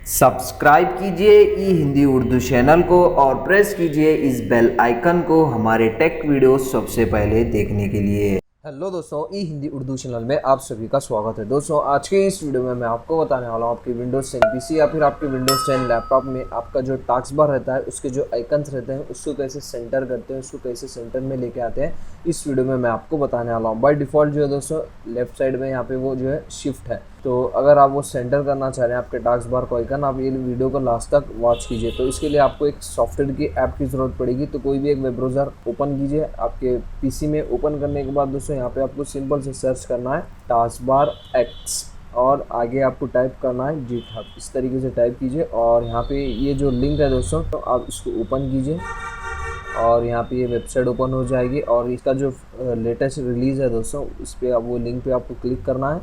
Subscribe कीजिए ई Hindi Urdu channel को और प्रेस कीजिए इस बेल आइकन को हमारे टेक वीडियोस सबसे पहले देखने के लिए। हेलो दोस्तों, ई हिंदी उर्दू चैनल में आप सभी का स्वागत है। दोस्तों, आज के इस वीडियो में मैं आपको बताने वाला हूँ आपकी विंडोज़ 10 पीसी या फिर आपके विंडोज़ 10 लैपटॉप में आपका जो टास्क बार रहता है उसके जो आइकन्स रहते हैं उसको कैसे सेंटर करते हैं, उसको कैसे सेंटर में लेके आते हैं, इस वीडियो में मैं आपको बताने वाला हूँ। बाय डिफ़ॉल्ट जो है दोस्तों लेफ्ट साइड में यहाँ पे वो जो है शिफ्ट है, तो अगर आप वो सेंटर करना चाह रहे हैं आपके टास्क बार को आइकन, आप ये वीडियो को लास्ट तक वॉच कीजिए। तो इसके लिए आपको एक सॉफ्टवेयर की ऐप की ज़रूरत पड़ेगी। तो कोई भी एक वेब ब्राउज़र ओपन कीजिए। आपके पीसी में ओपन करने के बाद दोस्तों यहाँ पे आपको सिंपल से सर्च करना है टास्कबार एक्स और आगे आपको टाइप करना है GitHub। इस तरीके से टाइप कीजिए और यहाँ पे ये जो लिंक है दोस्तों, तो आप इसको ओपन कीजिए और यहाँ पे ये वेबसाइट ओपन हो जाएगी और इसका जो लेटेस्ट रिलीज़ है दोस्तों, इस पर आप वो लिंक पे आपको क्लिक करना है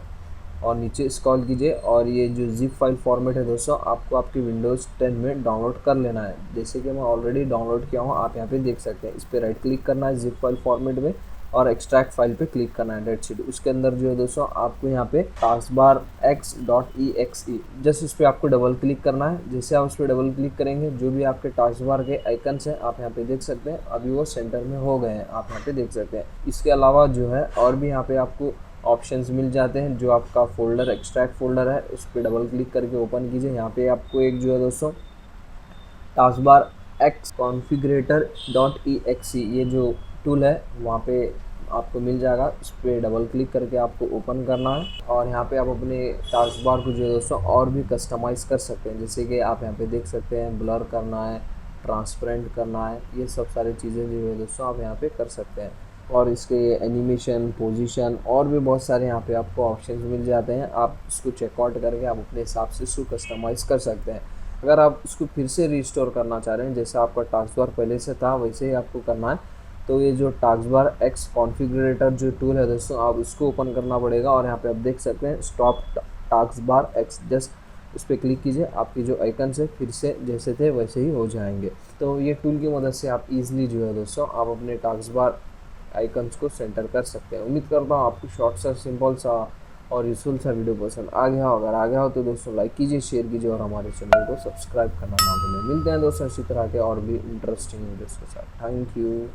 और नीचे स्क्रॉल कीजिए और ये जो जिप फाइल फॉर्मेट है दोस्तों आपको आपके विंडोज़ 10 में डाउनलोड कर लेना है। जैसे कि मैं ऑलरेडी डाउनलोड किया हूँ, आप यहाँ पे देख सकते हैं। इस पर राइट क्लिक करना है जिप फाइल फॉर्मेट में और एक्सट्रैक्ट फाइल पे क्लिक करना है, डेट शीट। उसके अंदर जो है दोस्तों आपको यहाँ पे टास्कबार x.exe जस्ट इस पर आपको डबल क्लिक करना है। जैसे आप उस पर डबल क्लिक करेंगे जो भी आपके टास्कबार के आइकन्स हैं आप यहाँ पे देख सकते हैं, अभी वो सेंटर में हो गए हैं, आप यहाँ पे देख सकते हैं। इसके अलावा जो है और भी यहाँ पे आपको ऑप्शंस मिल जाते हैं। जो आपका फोल्डर एक्सट्रैक्ट फोल्डर है उस पर डबल क्लिक करके ओपन कीजिए। यहाँ पे आपको एक जो है दोस्तों टास्कबार x कॉन्फ़िगरेटर .exe ये जो टूल है वहाँ पे आपको मिल जाएगा। इस पर डबल क्लिक करके आपको ओपन करना है और यहाँ पे आप अपने टास्कबार को जो है दोस्तों और भी कस्टमाइज़ कर सकते हैं। जैसे कि आप यहाँ पे देख सकते हैं ब्लर करना है, ट्रांसपेरेंट करना है, ये सब सारी चीज़ें जो है दोस्तों आप यहाँ पे कर सकते हैं। और इसके एनिमेशन, पोजीशन और भी बहुत सारे यहाँ पे आपको ऑप्शंस मिल जाते हैं। आप इसको चेकआउट करके आप अपने हिसाब से इसको कस्टमाइज़ कर सकते हैं। अगर आप इसको फिर से रिस्टोर करना चाह रहे हैं, जैसा आपका टास्कबार पहले से था वैसे ही आपको करना है, तो ये जो टास्कबार एक्स कॉन्फ़िगरेटर जो टूल है दोस्तों आप इसको ओपन करना पड़ेगा और यहाँ पे आप देख सकते हैं स्टॉप टास्कबार एक्स, जस्ट उस पर क्लिक कीजिए। आपकी जो आइकन से फिर से जैसे थे वैसे ही हो जाएंगे। तो ये टूल की मदद से आप ईजिली जो है दोस्तों आप अपने टास्कबार आइकन्स को सेंटर कर सकते हैं। उम्मीद करता हूँ आपको शॉर्ट सा, सिंपल सा और यूजफुल सा वीडियो पसंद आ गया हो। अगर आ गया हो तो दोस्तों लाइक कीजिए, शेयर कीजिए और हमारे चैनल को सब्सक्राइब करना ना भूलें। मिलते हैं दोस्तों इसी तरह के और भी इंटरेस्टिंग वीडियोस के साथ। Thank you.